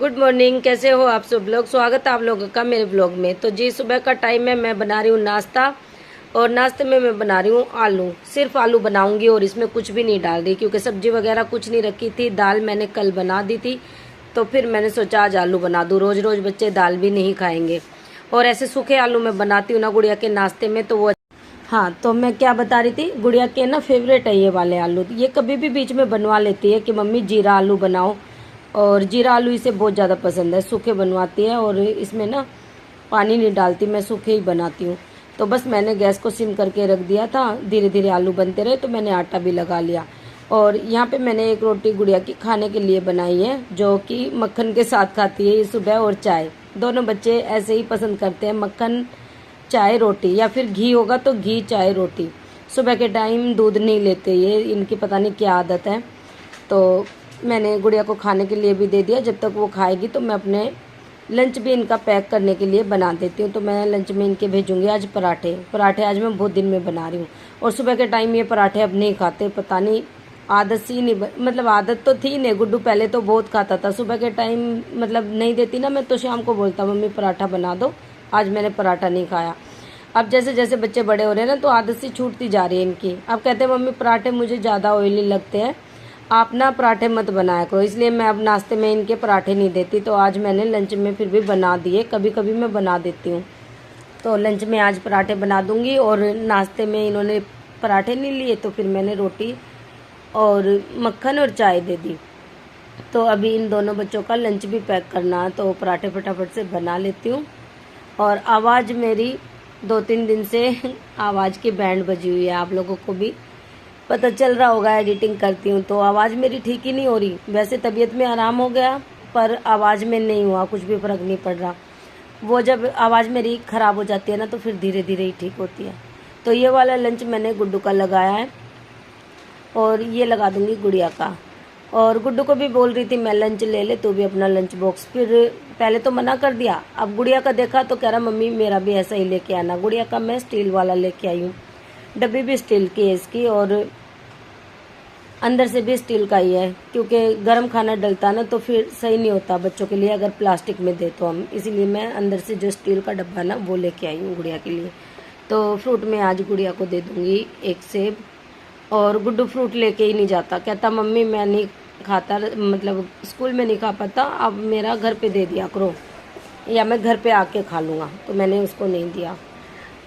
Good morning. कैसे हो आप सब लोग? स्वागत है आप लोगों का मेरे ब्लॉग में। तो जी सुबह का टाइम है, मैं बना रही हूँ नाश्ता और नाश्ते में मैं बना रही हूँ आलू। सिर्फ आलू बनाऊंगी और इसमें कुछ भी नहीं डाल रही क्योंकि सब्जी वगैरह कुछ नहीं रखी थी। दाल मैंने कल बना दी थी तो फिर मैंने सोचा आज आलू बना दूँ। रोज़ रोज़ बच्चे दाल भी नहीं खाएंगे और ऐसे सूखे आलू मैं बनाती हूँ ना गुड़िया के नाश्ते में तो वो। हाँ, तो मैं क्या बता रही थी, गुड़िया के ना फेवरेट है ये वाले आलू। ये कभी भी बीच में बनवा लेती है कि मम्मी जीरा आलू बनाओ, और जीरा आलू इसे बहुत ज़्यादा पसंद है। सूखे बनवाती है और इसमें ना पानी नहीं डालती, मैं सूखे ही बनाती हूँ। तो बस मैंने गैस को सिम करके रख दिया था, धीरे धीरे आलू बनते रहे तो मैंने आटा भी लगा लिया। और यहाँ पे मैंने एक रोटी गुड़िया की खाने के लिए बनाई है जो कि मक्खन के साथ खाती है ये सुबह, और चाय। दोनों बच्चे ऐसे ही पसंद करते हैं, मक्खन चाय रोटी, या फिर घी होगा तो घी चाय रोटी। सुबह के टाइम दूध नहीं लेते ये, इनकी पता नहीं क्या आदत है। तो मैंने गुड़िया को खाने के लिए भी दे दिया। जब तक वो खाएगी तो मैं अपने लंच भी इनका पैक करने के लिए बना देती हूँ। तो मैं लंच में इनके भेजूंगी आज पराठे आज मैं बहुत दिन में बना रही हूँ। और सुबह के टाइम ये पराठे अब नहीं खाते, पता नहीं आदत सी नहीं, मतलब आदत तो थी नहीं। गुड्डू पहले तो बहुत खाता था सुबह के टाइम, मतलब नहीं देती ना मैं तो शाम को बोलता मम्मी पराठा बना दो, आज मैंने पराठा नहीं खाया। अब जैसे जैसे बच्चे बड़े हो रहे हैं ना तो आदत सी छूटती जा रही है इनकी। अब कहते हैं मम्मी पराठे मुझे ज़्यादा ऑयली लगते हैं, आप ना पराठे मत बनाया करो। इसलिए मैं अब नाश्ते में इनके पराठे नहीं देती। तो आज मैंने लंच में फिर भी बना दिए, कभी कभी मैं बना देती हूँ। तो लंच में आज पराठे बना दूंगी और नाश्ते में इन्होंने पराठे नहीं लिए तो फिर मैंने रोटी और मक्खन और चाय दे दी। तो अभी इन दोनों बच्चों का लंच भी पैक करना है तो पराठे फटाफट से बना लेती हूँ। और आवाज़ मेरी 2-3 दिन से आवाज़ की बैंड बजी हुई है, आप लोगों को भी पता चल रहा होगा। एडिटिंग करती हूँ तो आवाज़ मेरी ठीक ही नहीं हो रही। वैसे तबीयत में आराम हो गया पर आवाज़ में नहीं हुआ, कुछ भी फ़र्क नहीं पड़ रहा। वो जब आवाज़ मेरी ख़राब हो जाती है ना तो फिर धीरे धीरे ही ठीक होती है। तो ये वाला लंच मैंने गुड्डू का लगाया है और ये लगा दूँगी गुड़िया का। और गुड्डू को भी बोल रही थी मैं लंच ले ले, तू भी अपना लंच बॉक्स। फिर पहले तो मना कर दिया, अब गुड़िया का देखा तो कह रहा मम्मी मेरा भी ऐसा ही लेके आना। गुड़िया का मैं स्टील वाला लेके आई हूँ, डब्बी भी स्टील की है इसकी और अंदर से भी स्टील का ही है क्योंकि गर्म खाना डलता ना तो फिर सही नहीं होता बच्चों के लिए अगर प्लास्टिक में दे तो हम, इसीलिए मैं अंदर से जो स्टील का डब्बा ना वो लेके आई हूँ गुड़िया के लिए। तो फ्रूट में आज गुड़िया को दे दूँगी एक सेब। और गुड्डू फ्रूट लेके ही नहीं जाता, कहता मम्मी मैं नहीं खाता, मतलब स्कूल में नहीं खा पाता, अब मेरा घर पे दे दिया करो या मैं घर पे आके खा लूँगा। तो मैंने उसको नहीं दिया।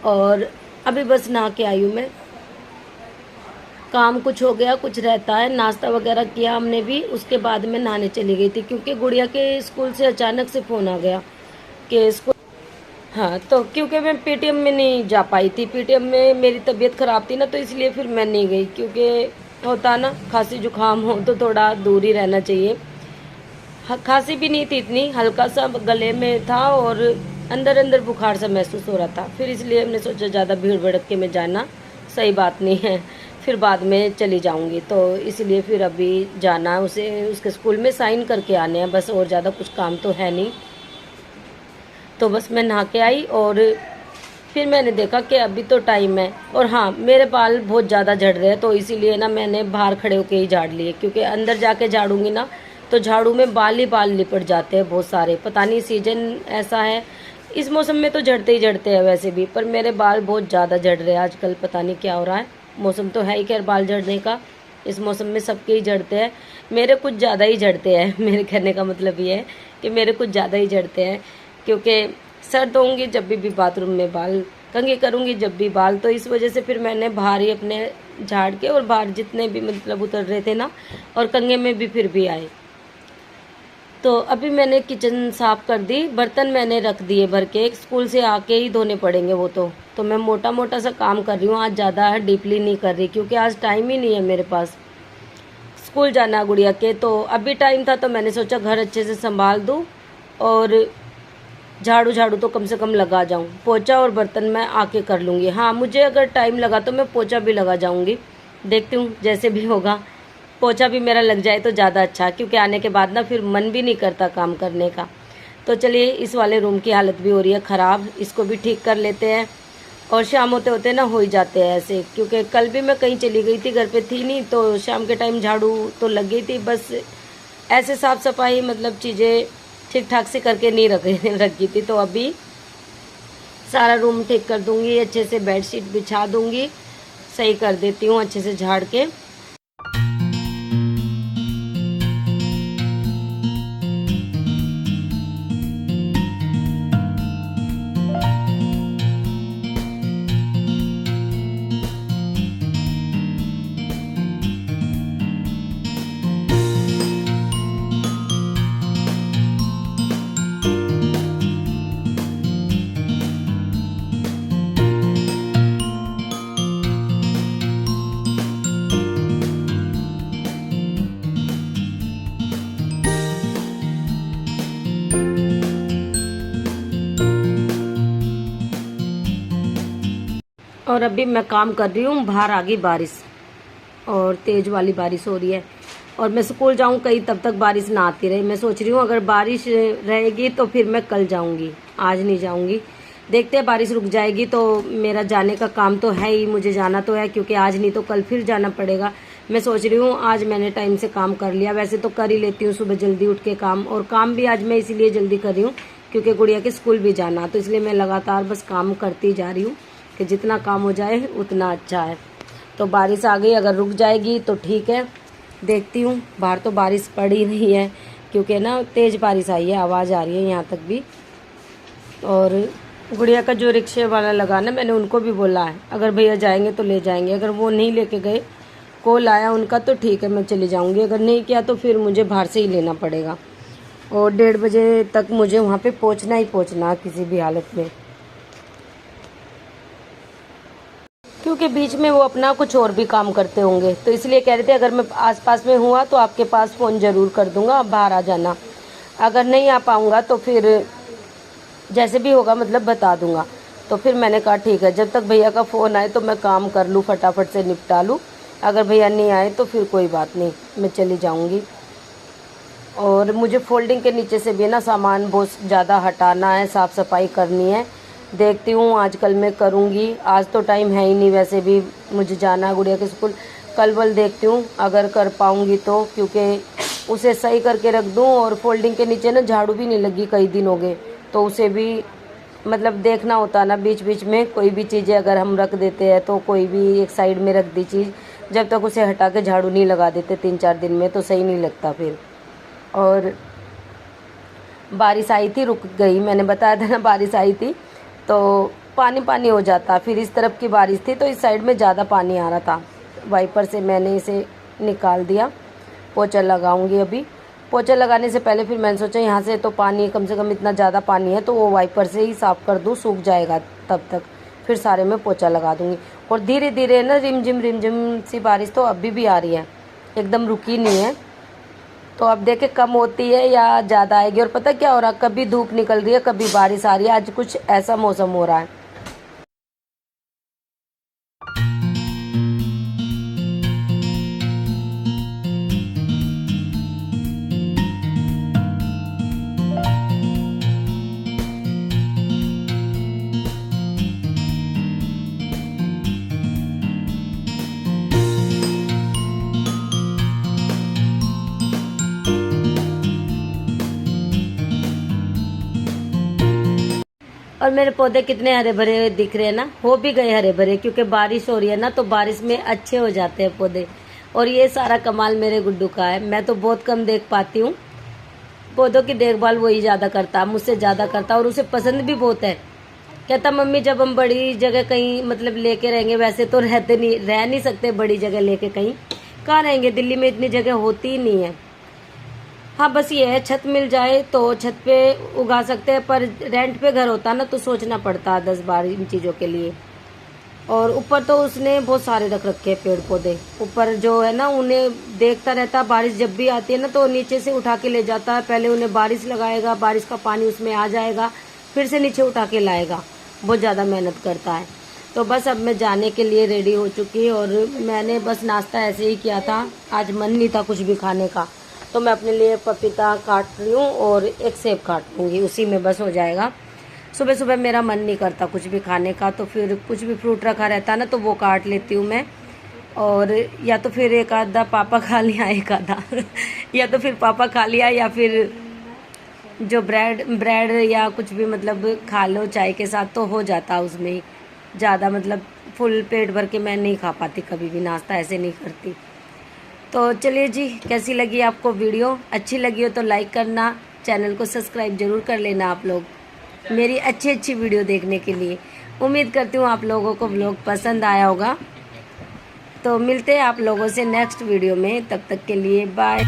और अभी बस नहा के आई हूँ मैं, काम कुछ हो गया कुछ रहता है, नाश्ता वगैरह किया हमने भी, उसके बाद में नहाने चली गई थी क्योंकि गुड़िया के स्कूल से अचानक से फ़ोन आ गया कि स्कूल। हाँ, तो क्योंकि मैं पीटीएम में नहीं जा पाई थी, पीटीएम में मेरी तबीयत ख़राब थी ना तो इसलिए फिर मैं नहीं गई। क्योंकि होता ना खांसी जुकाम हो तो थोड़ा दूर ही रहना चाहिए। खांसी भी नहीं थी इतनी, हल्का सा गले में था और अंदर अंदर बुखार सा महसूस हो रहा था। फिर इसलिए हमने सोचा ज़्यादा भीड़ भड़के में जाना सही बात नहीं है, फिर बाद में चली जाऊंगी। तो इसलिए फिर अभी जाना है उसे, उसके स्कूल में साइन करके आने हैं बस, और ज़्यादा कुछ काम तो है नहीं। तो बस मैं नहा के आई और फिर मैंने देखा कि अभी तो टाइम है। और हाँ, मेरे बाल बहुत ज़्यादा झड़ रहे हैं तो इसीलिए ना मैंने बाहर खड़े होके ही झाड़ लिए, क्योंकि अंदर जाके झाड़ूंगी ना तो झाड़ू में बाल ही बाल लिपट जाते हैं बहुत सारे। पता नहीं सीजन ऐसा है, इस मौसम में तो झड़ते ही झड़ते हैं वैसे भी, पर मेरे बाल बहुत ज़्यादा झड़ रहे हैं आजकल, पता नहीं क्या हो रहा है। मौसम तो है ही खैर बाल झड़ने का, इस मौसम में सबके ही झड़ते हैं, मेरे कुछ ज़्यादा ही झड़ते हैं। मेरे कहने का मतलब ये है कि मेरे कुछ ज़्यादा ही झड़ते हैं, क्योंकि सर्द होंगी जब भी बाथरूम में बाल, कंघी करूँगी जब भी बाल, तो इस वजह से फिर मैंने बाहर ही अपने झाड़ के, और बाहर जितने भी मतलब उतर रहे थे ना और कंघे में भी फिर भी आए। तो अभी मैंने किचन साफ़ कर दी, बर्तन मैंने रख दिए भर के, स्कूल से आके ही धोने पड़ेंगे वो तो मैं मोटा मोटा सा काम कर रही हूँ आज, ज़्यादा डीपली नहीं कर रही क्योंकि आज टाइम ही नहीं है मेरे पास। स्कूल जाना गुड़िया के, तो अभी टाइम था तो मैंने सोचा घर अच्छे से संभाल दूँ और झाड़ू झाड़ू तो कम से कम लगा जाऊँ। पोछा और बर्तन मैं आके कर लूँगी। हाँ, मुझे अगर टाइम लगा तो मैं पोछा भी लगा जाऊँगी, देखती हूँ जैसे भी होगा। पोछा भी मेरा लग जाए तो ज़्यादा अच्छा, क्योंकि आने के बाद ना फिर मन भी नहीं करता काम करने का। तो चलिए, इस वाले रूम की हालत भी हो रही है ख़राब, इसको भी ठीक कर लेते हैं। और शाम होते होते ना हो ही जाते हैं ऐसे, क्योंकि कल भी मैं कहीं चली गई थी, घर पे थी नहीं, तो शाम के टाइम झाड़ू तो लग गई थी। बस ऐसे साफ़ सफाई मतलब चीज़ें ठीक ठाक से करके नहीं रखी थी। तो अभी सारा रूम ठीक कर दूंगी, अच्छे से बेडशीट बिछा दूंगी, सही कर देती हूँ अच्छे से झाड़ के। और अभी मैं काम कर रही हूँ, बाहर आ गई बारिश और तेज़ वाली बारिश हो रही है और मैं स्कूल जाऊँ कहीं तब तक बारिश ना आती रहे। मैं सोच रही हूँ अगर बारिश रहेगी तो फिर मैं कल जाऊँगी, आज नहीं जाऊँगी। देखते हैं बारिश रुक जाएगी तो मेरा जाने का काम तो है ही, मुझे जाना तो है, क्योंकि आज नहीं तो कल फिर जाना पड़ेगा। मैं सोच रही हूँ आज मैंने टाइम से काम कर लिया, वैसे तो कर ही लेती हूँ सुबह जल्दी उठ के काम, और काम भी आज मैं इसीलिए जल्दी कर रही हूँ क्योंकि गुड़िया के स्कूल भी जाना, तो इसलिए मैं लगातार बस काम करती जा रही हूँ कि जितना काम हो जाए उतना अच्छा है। तो बारिश आ गई, अगर रुक जाएगी तो ठीक है, देखती हूँ। बाहर तो बारिश पड़ ही नहीं है क्योंकि ना तेज़ बारिश आई है, आवाज़ आ रही है यहाँ तक भी। और गुड़िया का जो रिक्शे वाला लगा ना, मैंने उनको भी बोला है अगर भैया जाएंगे तो ले जाएंगे, अगर वो नहीं लेके गए, कॉल आया उनका तो ठीक है मैं चली जाऊँगी, अगर नहीं किया तो फिर मुझे बाहर से ही लेना पड़ेगा। और 1:30 बजे तक मुझे वहाँ पर पहुँचना ही पहुँचना किसी भी हालत में, क्योंकि बीच में वो अपना कुछ और भी काम करते होंगे। तो इसलिए कह रहे थे अगर मैं आसपास में हुआ तो आपके पास फ़ोन ज़रूर कर दूंगा, आप बाहर आ जाना, अगर नहीं आ पाऊँगा तो फिर जैसे भी होगा मतलब बता दूंगा। तो फिर मैंने कहा ठीक है, जब तक भैया का फ़ोन आए तो मैं काम कर लूँ, फटाफट से निपटा लूँ, अगर भैया नहीं आए तो फिर कोई बात नहीं, मैं चली जाऊँगी। और मुझे फोल्डिंग के नीचे से भी ना सामान बहुत ज़्यादा हटाना है, साफ़ सफाई करनी है, देखती हूँ आजकल मैं करूँगी। आज तो टाइम है ही नहीं, वैसे भी मुझे जाना है गुड़िया के स्कूल, कल वल देखती हूँ अगर कर पाऊँगी तो, क्योंकि उसे सही करके रख दूँ। और फोल्डिंग के नीचे ना झाड़ू भी नहीं लगी कई दिन हो गए, तो उसे भी मतलब देखना होता है ना, बीच बीच में कोई भी चीज़ें अगर हम रख देते हैं तो कोई भी एक साइड में रख दी चीज़, जब तक उसे हटा के झाड़ू नहीं लगा देते 3-4 दिन में तो सही नहीं लगता फिर। और बारिश आई थी, रुक गई, मैंने बताया था ना बारिश आई थी, तो पानी पानी हो जाता। फिर इस तरफ की बारिश थी तो इस साइड में ज़्यादा पानी आ रहा था, वाइपर से मैंने इसे निकाल दिया। पोछा लगाऊंगी अभी, पोछा लगाने से पहले फिर मैंने सोचा यहाँ से तो पानी कम से कम इतना ज़्यादा पानी है तो वो वाइपर से ही साफ़ कर दूँ, सूख जाएगा तब तक, फिर सारे में पोछा लगा दूँगी। और धीरे धीरे ना रिमझिम सी बारिश तो अभी भी आ रही है, एकदम रुकी नहीं है। तो अब देखे कम होती है या ज़्यादा आएगी। और पता क्या हो रहा, कभी धूप निकल रही है कभी बारिश आ रही है, आज कुछ ऐसा मौसम हो रहा है। और मेरे पौधे कितने हरे भरे दिख रहे हैं ना, हो भी गए हरे भरे क्योंकि बारिश हो रही है ना, तो बारिश में अच्छे हो जाते हैं पौधे। और ये सारा कमाल मेरे गुड्डू का है, मैं तो बहुत कम देख पाती हूँ, पौधों की देखभाल वही ज़्यादा करता है, मुझसे ज़्यादा करता, और उसे पसंद भी बहुत है। कहता मम्मी जब हम बड़ी जगह कहीं मतलब लेके रहेंगे, वैसे तो रह नहीं सकते बड़ी जगह लेके, कहीं कहाँ रहेंगे, दिल्ली में इतनी जगह होती ही नहीं है। हाँ बस ये है छत मिल जाए तो छत पे उगा सकते हैं, पर रेंट पे घर होता ना तो सोचना पड़ता है 10-12 इन चीज़ों के लिए। और ऊपर तो उसने बहुत सारे रख रखे हैं पेड़ पौधे, ऊपर जो है ना उन्हें देखता रहता, बारिश जब भी आती है ना तो नीचे से उठा के ले जाता है, पहले उन्हें बारिश लगाएगा, बारिश का पानी उसमें आ जाएगा, फिर से नीचे उठा के लाएगा, बहुत ज़्यादा मेहनत करता है। तो बस अब मैं जाने के लिए रेडी हो चुकी, और मैंने बस नाश्ता ऐसे ही किया था, आज मन नहीं था कुछ भी खाने का, तो मैं अपने लिए पपीता काट रही हूँ और एक सेब काट लूँगी, उसी में बस हो जाएगा। सुबह सुबह मेरा मन नहीं करता कुछ भी खाने का, तो फिर कुछ भी फ्रूट रखा रहता है ना तो वो काट लेती हूँ मैं, और या तो फिर एक आधा पापा खा लिया, एक आधा या तो फिर पापा खा लिया, या फिर जो ब्रेड ब्रेड या कुछ भी मतलब खा लो चाय के साथ तो हो जाता उसमें ही। ज़्यादा मतलब फुल पेट भर के मैं नहीं खा पाती, कभी भी नाश्ता ऐसे नहीं करती। तो चलिए जी, कैसी लगी आपको वीडियो? अच्छी लगी हो तो लाइक करना, चैनल को सब्सक्राइब जरूर कर लेना आप लोग मेरी अच्छी अच्छी वीडियो देखने के लिए। उम्मीद करती हूँ आप लोगों को व्लॉग पसंद आया होगा। तो मिलते हैं आप लोगों से नेक्स्ट वीडियो में, तब तक के लिए बाय।